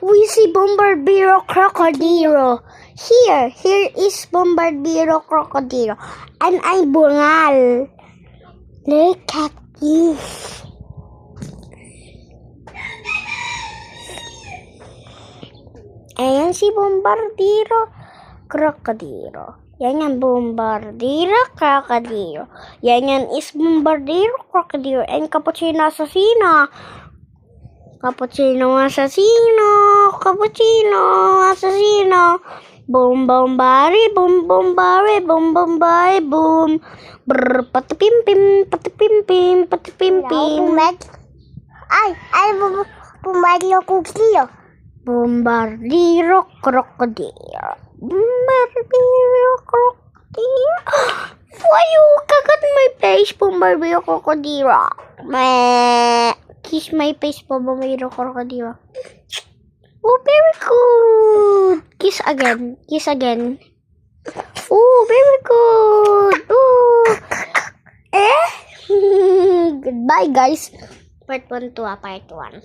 we see Bombardiro Crocodilo. Here is Bombardiro Crocodilo. And I'm bungal. Look at this. Ayan si Bombardiro Crocodilo. Yan yung Bombardiro Crocodilo. Yan is Bombardiro Crocodilo. And Cappuccino Assassino. Cappuccino Assassino. Cappuccino Assassino. Boom bombari, boom bombari, boom bombari, boom. Brr, patipim pim, patipim pim, patipim pim. Ay, Bombardiro Crocodilo. Bombardiro Crocodilo. Bombardiro Crocodilo. Why you kagat my face, Bombardiro Crocodilo? Kiss my face, Bombardiro Crocodilo. Oh, very good. Kiss again. Kiss again. Oh, very good. Oh. Goodbye, guys. Part 1 to part 1.